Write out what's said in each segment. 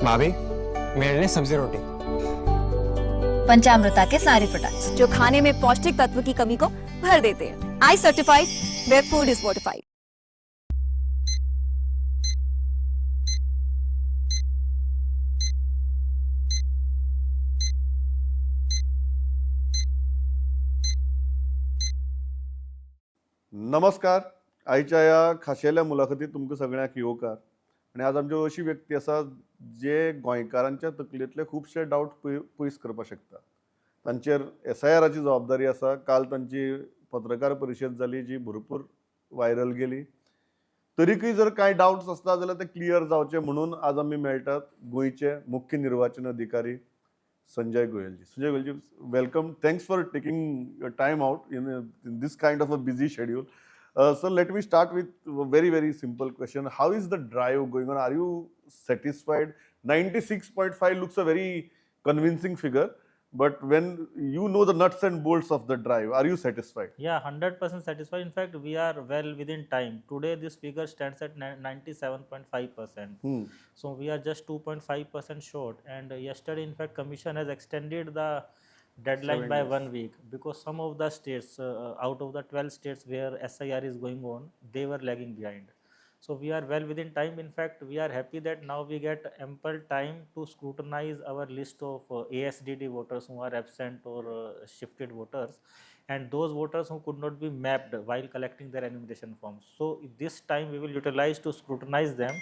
भाभी मेरे लिए सब्जी रोटी। पंचामृता के सारे प्रोडक्ट्स जो खाने में पौष्टिक तत्व की कमी को भर देते हैं। I certified where food is fortified. नमस्कार. आयच्या ह्या खाशेल्या मुलाखतीत तुमकां सगळ्यांक येवकार. आनी आज आमच्यो अशी व्यक्ती आसा जे गोंयकारांच्या तकलेंतले खुबशे डावट पयस करपाक शकता. तांचेर SIRची जबाबदारी आसा. काल तांची पत्रकार परिशद जाली जी भरपूर व्हायरल गेली. तरीकय जर कांय डावट्स आसता जाल्यार ते क्लियर जावचे म्हणून आज आमी मेळटात गोंयचे मुख्य निर्वाचन अधिकारी संजय गोयलजी. संजय गोयलजी, welcome. Thanks for taking your time out in this kind of a busy schedule. So let me start with a very, very simple question. How is the drive going on? Are you satisfied? 96.5 looks a very convincing figure, but when you know the nuts and bolts of the drive, are you satisfied? Yeah, 100% satisfied. In fact, we are well within time. Today, this figure stands at 97.5%. So we are just 2.5% short. And yesterday, in fact, Commission has extended the deadline by 1 week because some of the states, out of the 12 states where SIR is going on, they were lagging behind. So we are well within time. In fact, we are happy that now we get ample time to scrutinize our list of ASDD voters who are absent or shifted voters, and those voters who could not be mapped while collecting their enumeration forms. So this time we will utilize to scrutinize them,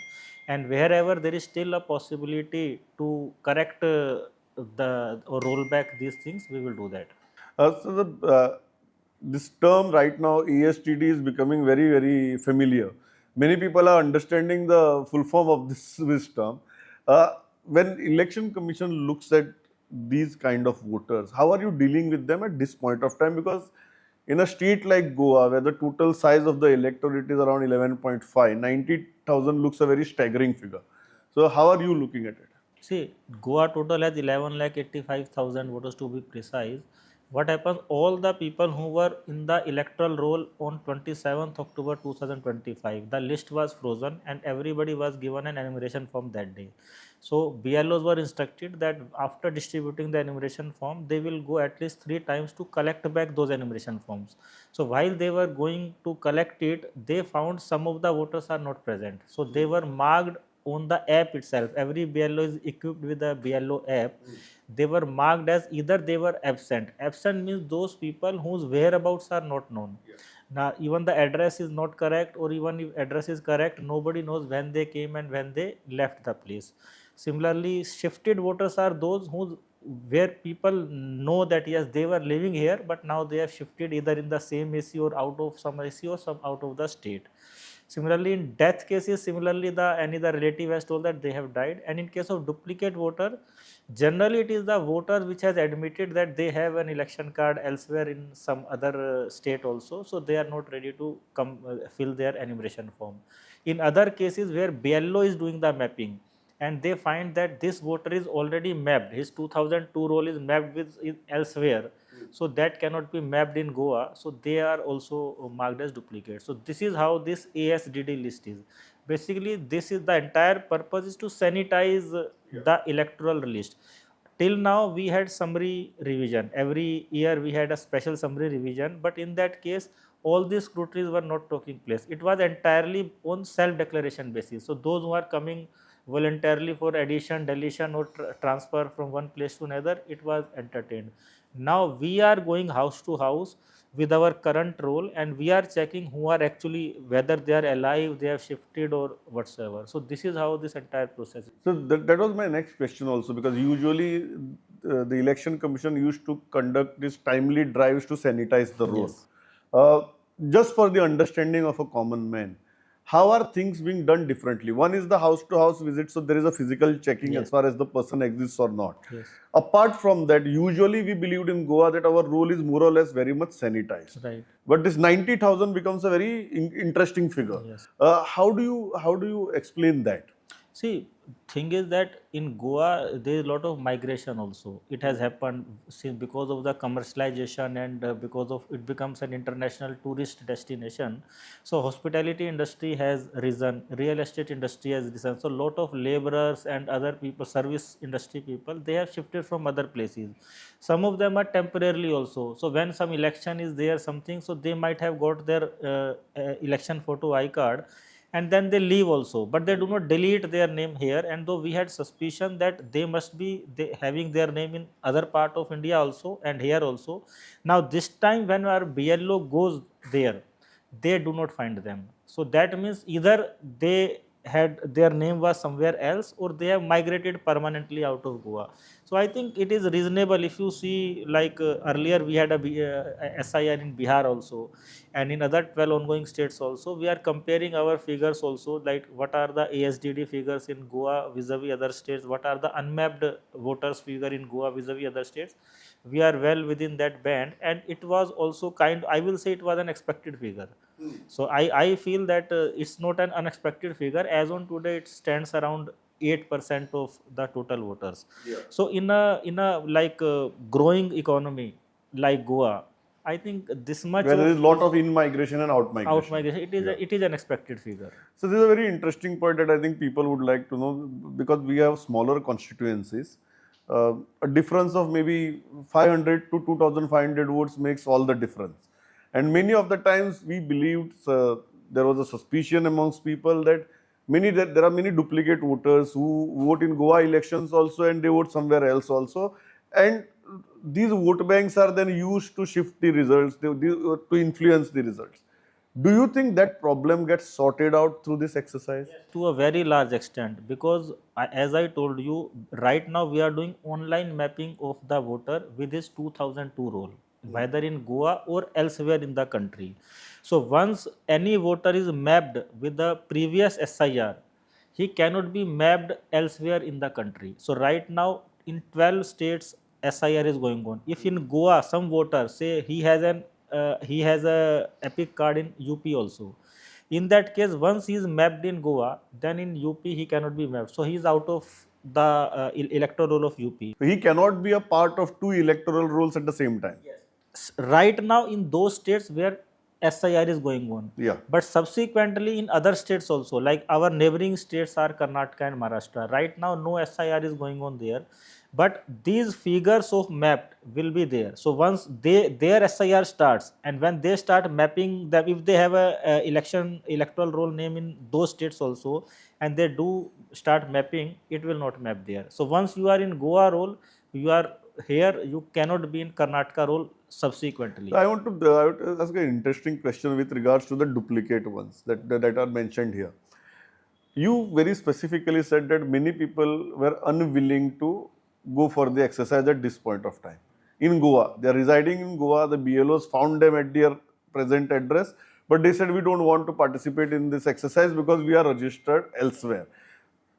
and wherever there is still a possibility to correct or roll back these things, we will do that. This term right now, ASTD, is becoming very, very familiar. Many people are understanding the full form of this term. When Election Commission looks at these kind of voters, how are you dealing with them at this point of time? Because in a state like Goa, where the total size of the electorate is around 11.5, 90,000 looks a very staggering figure. So how are you looking at it? See, Goa total has 11,85,000 voters to be precise. What happens, all the people who were in the electoral roll on 27th October 2025, the list was frozen and everybody was given an enumeration form that day. So BLOs were instructed that after distributing the enumeration form, they will go at least 3 times to collect back those enumeration forms. So while they were going to collect it, they found some of the voters are not present. So they were marked on the app itself. Every BLO is equipped with a BLO app. They were marked as either they were absent. Absent means those people whose whereabouts are not known. Now even the address is not correct, or even if address is correct, nobody knows when they came and when they left the place. Similarly, shifted voters are those where people know that yes, they were living here, but now they have shifted either in the same AC or out of some AC or some out of the state. Similarly, in death cases, similarly any the relative has told that they have died. And in case of duplicate voter, generally it is the voter which has admitted that they have an election card elsewhere in some other state also, so they are not ready to come fill their enumeration form. In other cases where BLO is doing the mapping and they find that this voter is already mapped, his 2002 roll is mapped with elsewhere, so that cannot be mapped in Goa, so they are also marked as duplicate. So this is how this ASDD list is. Basically, this is the entire purpose is to sanitize the electoral list. Till now we had summary revision. Every year we had a special summary revision, but in that case all these scrutinies were not taking place. It was entirely on self-declaration basis. So those who are coming voluntarily for addition, deletion or transfer from one place to another, it was entertained. Now we are going house to house with our current role, and we are checking who are actually, whether they are alive, they have shifted or whatsoever. So this is how this entire process is. So that was my next question also, because usually the Election Commission used to conduct these timely drives to sanitize the roll. Yes. Just for the understanding of a common man, how are things being done differently? One is the house-to-house visit, so there is a physical checking as far as the person exists or not. Yes. Apart from that, usually we believed in Goa that our role is more or less very much sanitized. Right. But this 90,000 becomes a very interesting figure. Yes. How do you explain that? See, thing is that in Goa there is a lot of migration also. It has happened since because of the commercialization and because of it becomes an international tourist destination. So hospitality industry has risen, real estate industry has risen. So lot of laborers and other people, service industry people, they have shifted from other places. Some of them are temporarily also. So when some election is there, something, so they might have got their election photo I card, and then they leave also, but they do not delete their name here. And though we had suspicion that they must be having their name in other part of India also and here also. Now this time when our BLO goes there, they do not find them. So that means either they had their name was somewhere else, or they have migrated permanently out of Goa. So I think it is reasonable. If you see, like earlier we had a SIR in Bihar also, and in other 12 ongoing states also, we are comparing our figures also, like what are the ASDD figures in Goa vis-a-vis other states, what are the unmapped voters figure in Goa vis-a-vis other states. We are well within that band, and it was also I will say it was an expected figure. So I feel that it's not an unexpected figure. As on today, it stands around 8% of the total voters. Yeah. So in a like growing economy like Goa, I think this much Where there is of a lot of in-migration and out-migration. out-migration, it is an expected figure. So this is a very interesting point that I think people would like to know, because we have smaller constituencies. A difference of maybe 500 to 2,500 votes makes all the difference. And many of the times we believed there was a suspicion amongst people that there are many duplicate voters who vote in Goa elections also and they vote somewhere else also. And these vote banks are then used to shift the results, to influence the results. Do you think that problem gets sorted out through this exercise? To a very large extent, because as I told you, right now we are doing online mapping of the voter with this 2002 rule, whether in Goa or elsewhere in the country. So once any voter is mapped with the previous SIR, he cannot be mapped elsewhere in the country. So right now in 12 states SIR is going on. If in Goa some voter say he has a epic card in UP also, in that case once he is mapped in Goa, then in UP he cannot be mapped. So he is out of the electoral roll of UP. He cannot be a part of two electoral rolls at the same time. Right now in those states where SIR is going on. Yeah. But subsequently in other states also, like our neighboring states are Karnataka and Maharashtra. Right now no SIR is going on there, but these figures of mapped will be there. So once their SIR starts, and when they start mapping them, if they have a electoral roll name in those states also, and they do start mapping, it will not map there. So once you are in Goa roll, you are here, you cannot be in Karnataka roll subsequently. I want to ask an interesting question with regards to the duplicate ones that are mentioned here. You very specifically said that many people were unwilling to go for the exercise at this point of time. In Goa, they are residing in Goa, the BLOs found them at their present address, but they said we don't want to participate in this exercise because we are registered elsewhere.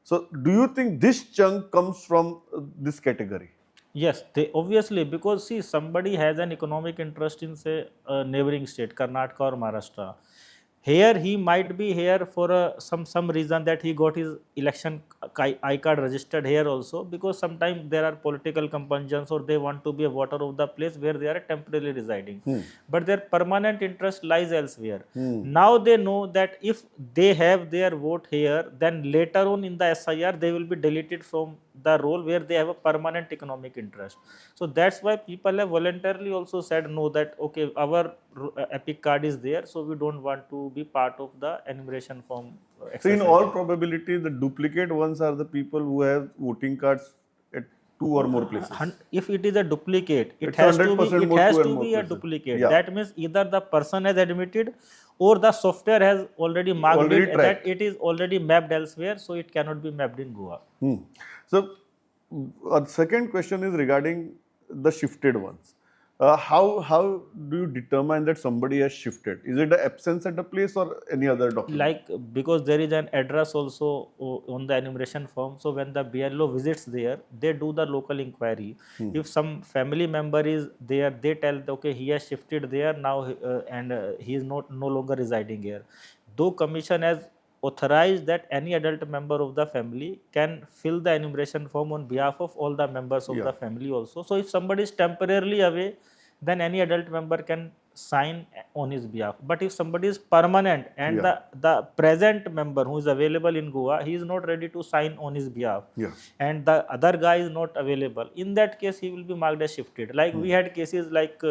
So do you think this chunk comes from this category? Yes, they obviously, because see, somebody has an economic interest in say a neighboring state, Karnataka or Maharashtra. Here he might be here for some reason that he got his election I card registered here also, because sometimes there are political compunctions or they want to be a voter of the place where they are temporarily residing. But their permanent interest lies elsewhere. Now they know that if they have their vote here, then later on in the SIR they will be deleted from the role where they have a permanent economic interest. So that's why people have voluntarily also said no, that okay, our epic card is there, so we don't want to be part of the enumeration form exercise. So in all probability, the duplicate ones are the people who have voting cards at two or more places. If it is a duplicate, it It's has to 100% be a more places. duplicate. Yeah. That means either the person has admitted or the software has already marked Already it tracked. that it is already mapped elsewhere, so it cannot be mapped in Goa. So, a second question is regarding the shifted ones. How do you determine that somebody has shifted? Is it the absence at a place or any other document? Like, because there is an address also on the enumeration form, so when the BLO visits there, they do the local inquiry. If some family member is there, they tell okay, he has shifted there now and he is no longer residing here. Though commission has authorized that any adult member of the family can fill the enumeration form on behalf of all the members of Yeah. the family also. So if somebody is temporarily away, then any adult member can sign on his behalf. But if somebody is permanent and Yeah. the present member who is available in Goa, he is not ready to sign on his behalf, Yeah. and the other guy is not available, in that case he will be marked as shifted. Like we had cases like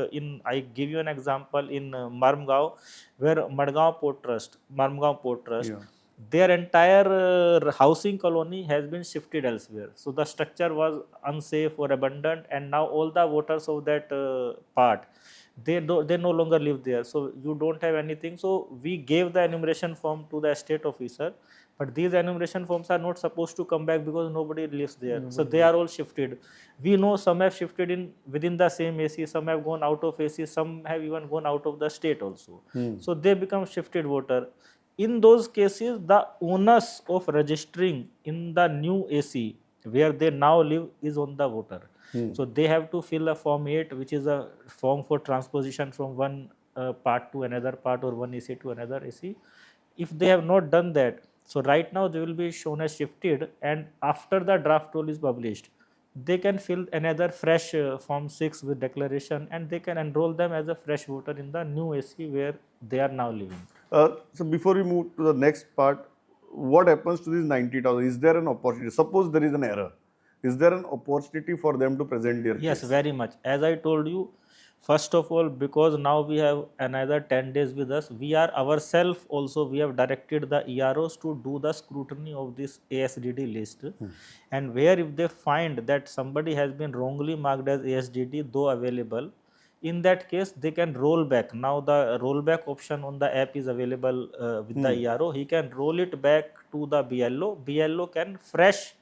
I give you an example in Marmgaon, where Marmgaon Port Trust, Yeah. their entire housing colony has been shifted elsewhere. So the structure was unsafe or abandoned, and now all the voters of that part, they no longer live there. So you don't have anything. So we gave the enumeration form to the estate officer, but these enumeration forms are not supposed to come back because nobody lives there. So they are all shifted. We know some have shifted in within the same AC, some have gone out of AC, some have even gone out of the state also. So they become shifted voter. In those cases, the onus of registering in the new AC where they now live is on the voter. So they have to fill a form 8, which is a form for transposition from one part to another part, or one AC to another AC. If they have not done that, so right now they will be shown as shifted, and after the draft roll is published, they can fill another fresh form 6 with declaration, and they can enroll them as a fresh voter in the new AC where they are now living. So before we move to the next part, what happens to these 90,000? Is there an opportunity? Suppose there is an error. Is there an opportunity for them to present their Yes, case? very much. As I told you, first of all, because now we have another 10 days with us, we are ourselves also, we have directed the EROs to do the scrutiny of this ASDD list. And where if they find that somebody has been wrongly marked as ASDD, though available, in that case, they can roll back. Now the rollback option on the app is available with the ERO. He can roll it back to the BLO. BLO can fresh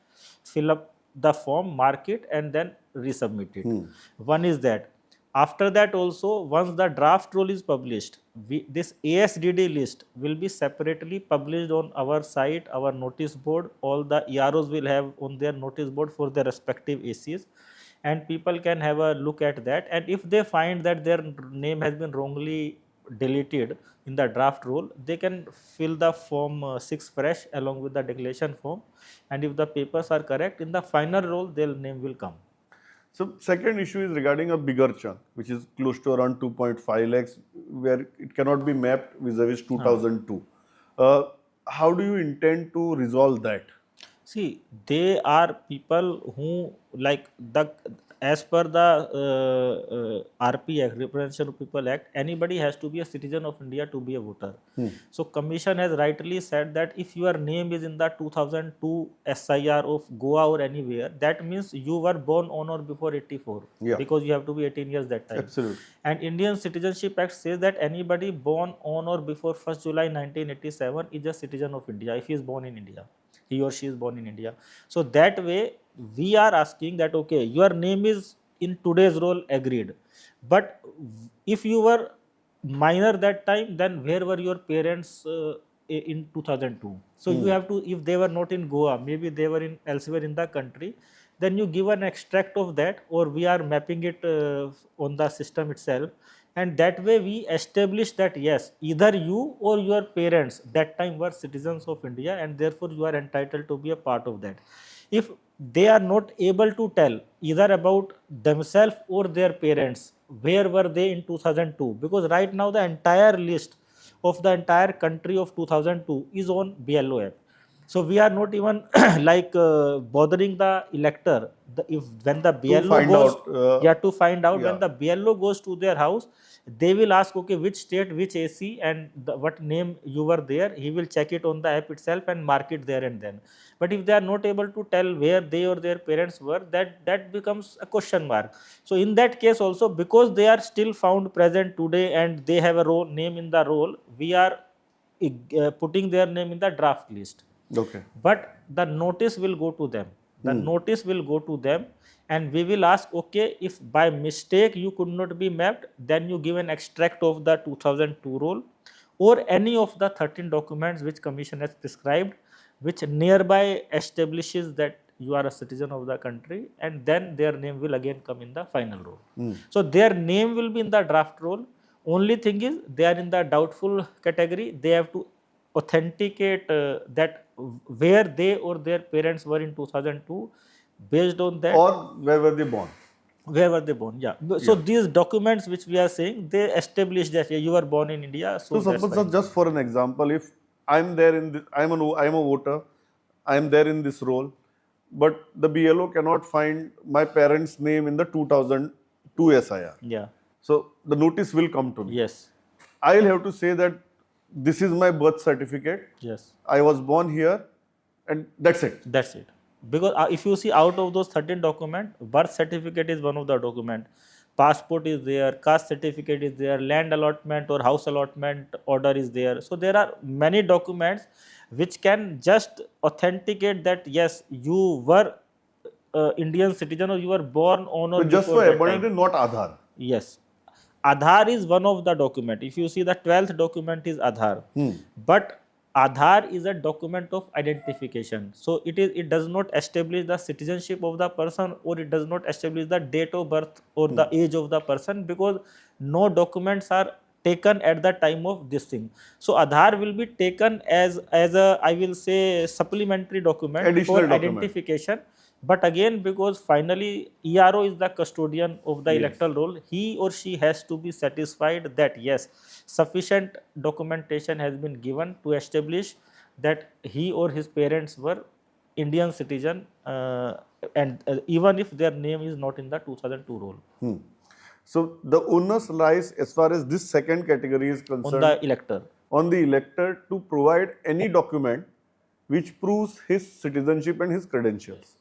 fill up the form, mark it, and then resubmit it. One is that. After that also, once the draft roll is published, this ASDD list will be separately published on our site, our notice board. All the EROs will have on their notice board for their respective ACs, and people can have a look at that. And if they find that their name has been wrongly deleted in the draft roll, they can fill the form 6 fresh along with the declaration form, and if the papers are correct, in the final roll their name will come. So second issue is regarding a bigger chunk, which is close to around 2.5 lakhs, where it cannot be mapped vis-a-vis 2002. How do you intend to resolve that? See, they are people who, like the, as per the RP Act, Representation of People Act, anybody has to be a citizen of India to be a voter. So Commission has rightly said that if your name is in the 2002 SIR of Goa or anywhere, that means you were born on or before 84, because you have to be 18 years that time. Absolutely. And Indian Citizenship Act says that anybody born on or before 1st July 1987 is a citizen of India if he is born in India. He or she is born in India. So that way, we are asking that, okay, your name is in today's roll, agreed. But if you were minor that time, then where were your parents in 2002? So you have to, if they were not in Goa, maybe they were in elsewhere in the country, then you give an extract of that, or we are mapping it on the system itself. And that way we establish that yes, either you or your parents that time were citizens of India, and therefore you are entitled to be a part of that. If they are not able to tell either about themselves or their parents, where were they in 2002? Because right now the entire list of the entire country of 2002 is on BLO app. So we are not even like bothering the elector. If when the BLO goes, to find out when the BLO goes to their house, they will ask, okay, which state, which AC, and what name you were there. He will check it on the app itself and mark it there and then. But if they are not able to tell where they or their parents were, that becomes a question mark. So in that case also, because they are still found present today and they have a name in the roll, we are putting their name in the draft list. Okay. But the notice will go to them. The notice will go to them, and we will ask, okay, if by mistake you could not be mapped, then you give an extract of the 2002 roll or any of the 13 documents which Commission has prescribed, which nearby establishes that you are a citizen of the country, and then their name will again come in the final roll. So their name will be in the draft roll. Only thing is, they are in the doubtful category. They have to authenticate that where they or their parents were in 2002. Based on that, Or where were they born? where were they born? Yeah. So Yeah. these documents which we are saying, they establish that yeah, you were born in India. So So that's suppose fine. just for an example, if I'm there in this, I'm a voter, I'm there in this role, but the BLO cannot find my parents' name in the 2002 SIR. Yeah. So the notice will come to me. Yes. I'll have to say that this is my birth certificate. Yes. I was born here, and that's it. That's it. Because if you see out of those 13 documents, birth certificate is one of the document, passport is there, caste certificate is there, land allotment or house allotment order is there. So there are many documents which can just authenticate that yes, you were Indian citizen or you were born on or So just before for that time. abundance, not Aadhaar. Yes. Aadhaar is one of the document. If you see the 12th document is Aadhaar. But Aadhaar is a document of identification. So it does not establish the citizenship of the person, or it does not establish the date of birth or the age of the person, because no documents are taken at the time of this thing. So Aadhaar will be taken as a, I will say, supplementary document Additional for document. identification. But again, because finally ERO is the custodian of the Yes. electoral roll, he or she has to be satisfied that yes, sufficient documentation has been given to establish that he or his parents were Indian citizen, and even if their name is not in the 2002 roll. So the onus lies, as far as this second category is On concerned, the elector. on the elector to provide any document which proves his citizenship and his credentials.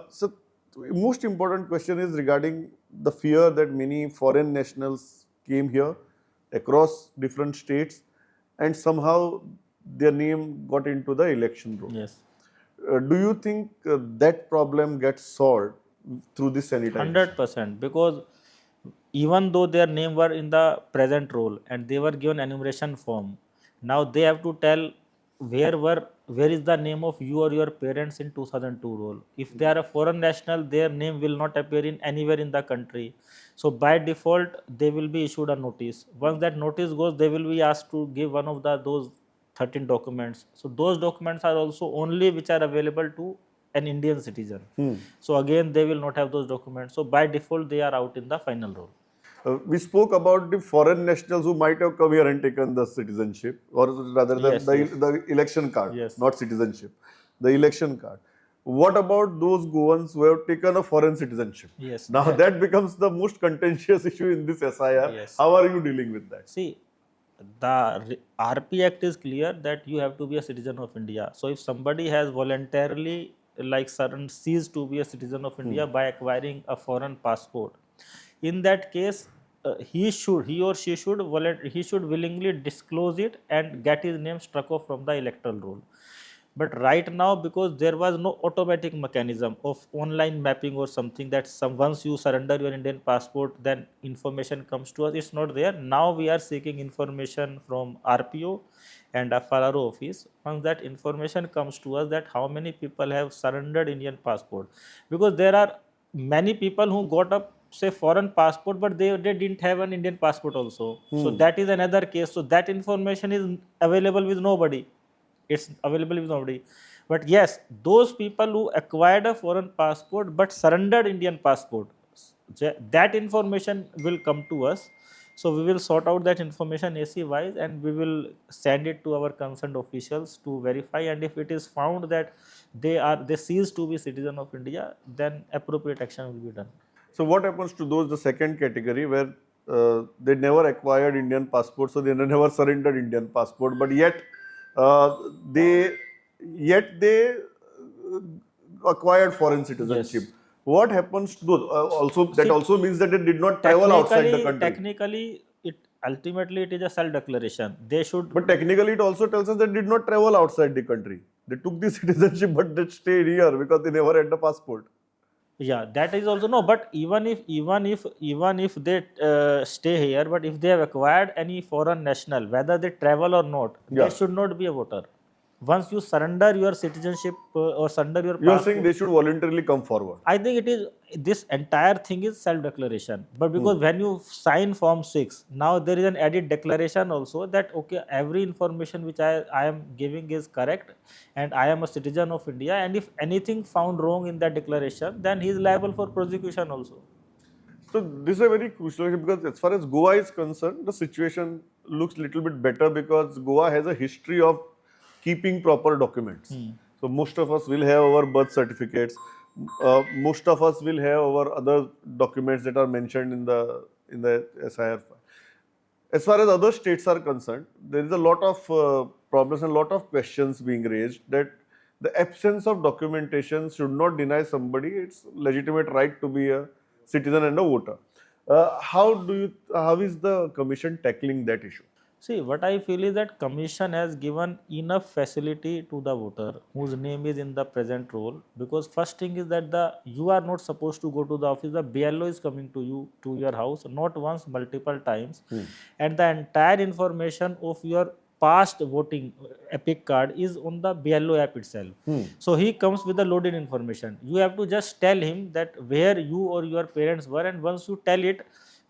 So most important question is regarding the fear that many foreign nationals came here across different states, and somehow their name got into the election roll. Yes. Do you think that problem gets solved through this sanitization? 100%, because even though their name were in the present role and they were given enumeration form, now they have to tell where is the name of you or your parents in 2002 role. If they are a foreign national, their name will not appear in anywhere in the country. So by default, they will be issued a notice. Once that notice goes, they will be asked to give one of those 13 documents. So those documents are also only which are available to an Indian citizen. So again, they will not have those documents. So by default, they are out in the final role. We spoke about the foreign nationals who might have come here and taken the citizenship, or rather than Yes, the election card, Yes. not citizenship, the election card. What about those Goans who have taken a foreign citizenship? Yes. Now that becomes the most contentious issue in this SIR. Yes. How are you dealing with that? See, the RP Act is clear that you have to be a citizen of India. So if somebody has voluntarily ceased to be a citizen of India by acquiring a foreign passport, in that case, he or she should willingly disclose it and get his name struck off from the electoral roll. But right now, because there was no automatic mechanism of online mapping or something that once you surrender your Indian passport, then information comes to us, it's not there. Now we are seeking information from RPO and FRRO office. Once that information comes to us, that how many people have surrendered Indian passport, because there are many people who got up say foreign passport, but they didn't have an Indian passport also. So that is another case. So that information is available with nobody. It's available with nobody. But yes, those people who acquired a foreign passport but surrendered Indian passport, that information will come to us. So we will sort out that information AC wise and we will send it to our concerned officials to verify. And if it is found that they cease to be citizen of India, then appropriate action will be done. So what happens to those, the second category, where they never acquired Indian passport, so they never surrendered Indian passport, but yet they acquired foreign citizenship? Yes. What happens to those? Also means that they did not travel outside the country. Technically, ultimately it is a self-declaration. They should. But technically, it also tells us they did not travel outside the country. They took the citizenship, but they stayed here because they never had the passport. Yeah, that is also no. But even if they stay here, but if they have acquired any foreign national, whether they travel or not, Yeah. they should not be a voter. Once you surrender your citizenship or surrender your You are passport, saying they should voluntarily come forward. I think it is, this entire thing is self-declaration. But because when you sign Form 6, now there is an added declaration also that okay, every information which I am giving is correct, and I am a citizen of India, and if anything found wrong in that declaration, then he is liable for prosecution also. So this is a very crucial issue because as far as Goa is concerned, the situation looks little bit better because Goa has a history of keeping proper documents. So most of us will have our birth certificates. Most of us will have our other documents that are mentioned in the SIR file. As far as other states are concerned, there is a lot of problems and a lot of questions being raised that the absence of documentation should not deny somebody its legitimate right to be a citizen and a voter. How is the commission tackling that issue? See, what I feel is that commission has given enough facility to the voter whose name is in the present role, because first thing is that you are not supposed to go to the office. The BLO is coming to you, to your house, not once, multiple times, and the entire information of your past voting epic card is on the BLO app itself. So he comes with the loaded information. You have to just tell him that where you or your parents were, and once you tell it,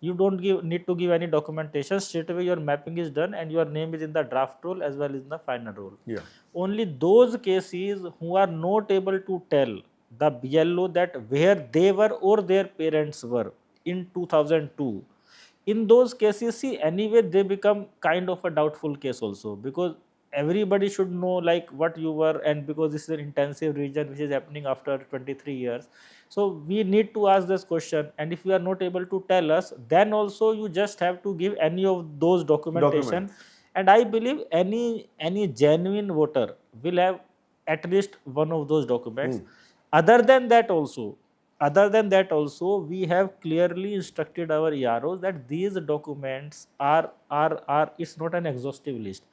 you don't need to give any documentation. Straight away your mapping is done and your name is in the draft roll as well as in the final roll. Yeah. Only those cases who are not able to tell the BLO that where they were or their parents were in 2002, in those cases, see, anyway they become kind of a doubtful case also, because everybody should know like what you were, and because this is an intensive region which is happening after 23 years. So we need to ask this question, and if you are not able to tell us, then also you just have to give any of those documentation. And I believe any genuine voter will have at least one of those documents. Other than that also, we have clearly instructed our EROs that these documents are it's not an exhaustive list.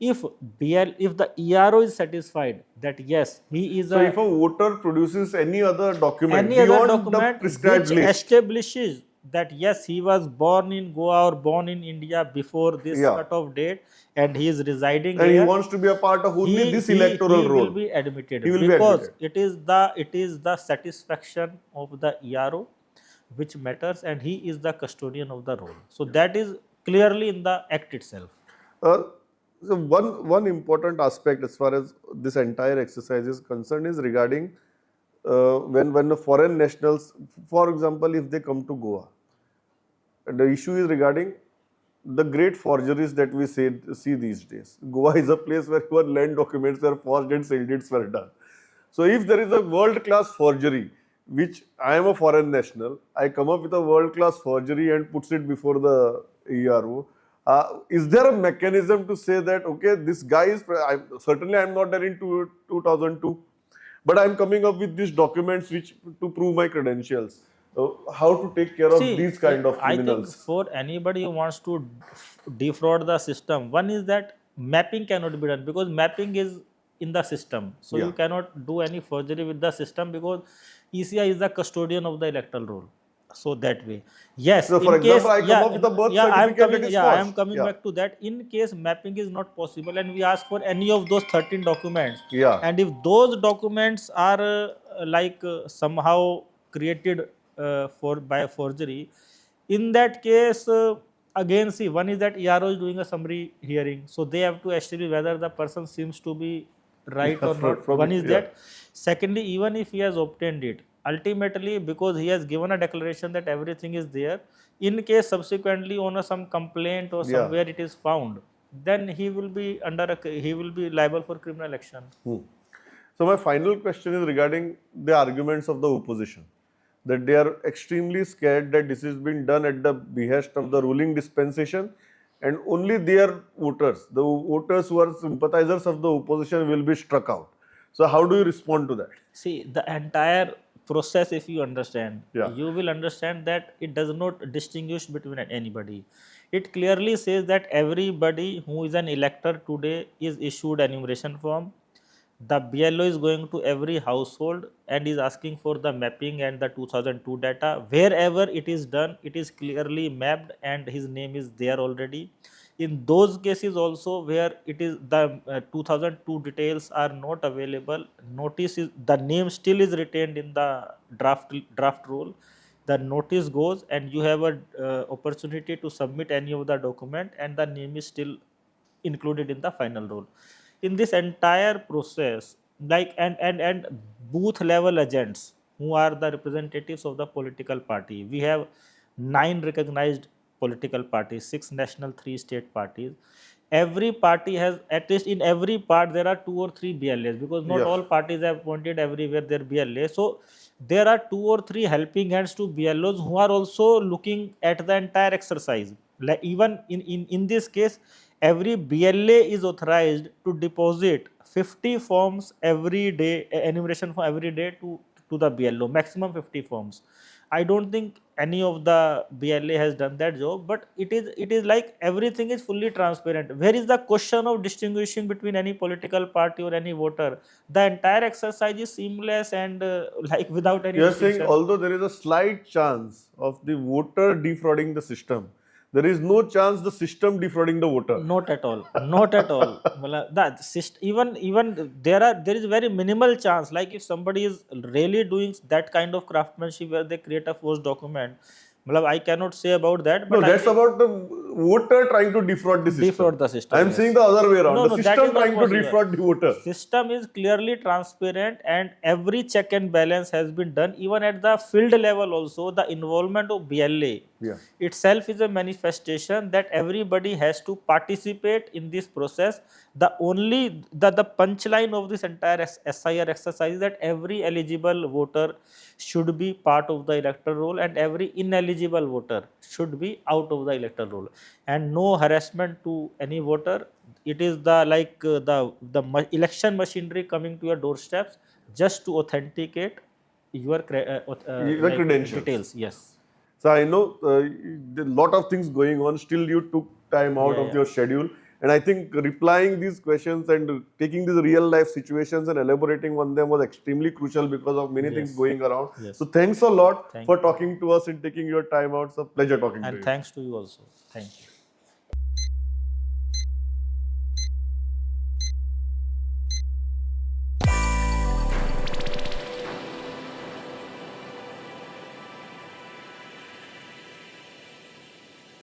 If the ERO is satisfied that yes, he is So if a voter produces any other document any other beyond the document prescribed which list, establishes that yes, he was born in Goa or born in India before this Yeah. cutoff date and he is residing and here, he wants to be a part of only this electoral he role, will be admitted, he will be because admitted. it is the satisfaction of the ERO which matters, and he is the custodian of the role. So that is clearly in the act itself. So one important aspect as far as this entire exercise is concerned is regarding when the foreign nationals, for example, if they come to Goa, the issue is regarding the great forgeries that we see these days. Goa is a place where even land documents were forged and sale deeds were done. So if there is a world-class forgery, which I am a foreign national, I come up with a world-class forgery and puts it before the ERO. Is there a mechanism to say that, okay, this guy is, certainly I am not there in 2002, but I am coming up with these documents which to prove my credentials. How to take care of these kind of criminals? I think for anybody who wants to defraud the system, one is that mapping cannot be done, because mapping is in the system. So Yeah. you cannot do any forgery with the system, because ECI is the custodian of the electoral roll. So that way, yes. So for example, I come up with a birth certificate that is I am forged. coming back to that. In case mapping is not possible and we ask for any of those 13 documents, Yeah. and if those documents are somehow created by forgery, in that case, again, see, one is that ERO is doing a summary hearing, so they have to establish whether the person seems to be right or not. One is that. Secondly, even if he has obtained it, ultimately, because he has given a declaration that everything is there, in case subsequently on some complaint or somewhere it is found, then he will be liable for criminal action. So my final question is regarding the arguments of the opposition, that they are extremely scared that this is being done at the behest of the ruling dispensation, and only their voters, the voters who are sympathizers of the opposition, will be struck out. So how do you respond to that? See, the entire process, if you understand, Yeah. you will understand that it does not distinguish between anybody. It clearly says that everybody who is an elector today is issued enumeration form. The BLO is going to every household and is asking for the mapping and the 2002 data. Wherever it is done, it is clearly mapped and his name is there already. in those cases also where it is the 2002 details are not available, notice is the name still is retained in the draft rule. The notice goes and you have a opportunity to submit any of the document and the name is still included in the final rule. In this entire process, like and booth level agents who are the representatives of the political party, we have 9 recognized political parties, 6 national, 3 state parties. Every party has, at least in every part there are 2 or 3 BLAs, because not Yes. all parties have appointed everywhere their BLA. So there are 2 or 3 helping hands to BLOs who are also looking at the entire exercise. Like even in this case, every BLA is authorized to deposit 50 forms every day, enumeration for every day to the BLO, maximum 50 forms. I don't think any of the BLA has done that job, but it is like everything is fully transparent. Where is the question of distinguishing between any political party or any voter? The entire exercise is seamless and like without any You are saying distinction. although there is a slight chance of the voter defrauding the system, there is no chance the system defrauding the voter. Not at all. Not at all. That even there is very minimal chance. Like if somebody is really doing that kind of craftsmanship where they create a forged document, I cannot say about that. No, But that's about the voter trying to defraud the system. Defraud the system, I am yes. saying the other way around. No, The no, that system is not trying to possible. defraud the voter. System is clearly transparent and every check and balance has been done. Even at the field level also, the involvement of BLA Yeah. itself is a manifestation that everybody has to participate in this process. The punchline of this entire SIR exercise is that every eligible voter should be part of the electoral roll and every ineligible voter should be out of the electoral roll, and no harassment to any voter. It is the election machinery coming to your doorsteps just to authenticate your The credentials. details. Yes. So I know a lot of things going on. Still, you took time out Yeah, of yeah. your schedule, and I think replying these questions and taking these real life situations and elaborating on them was extremely crucial because of many things Yes. going around. Yes. So thanks a lot Thank for you. talking to us and taking your time out. It's a pleasure talking to And you. thanks to you also. Thank you.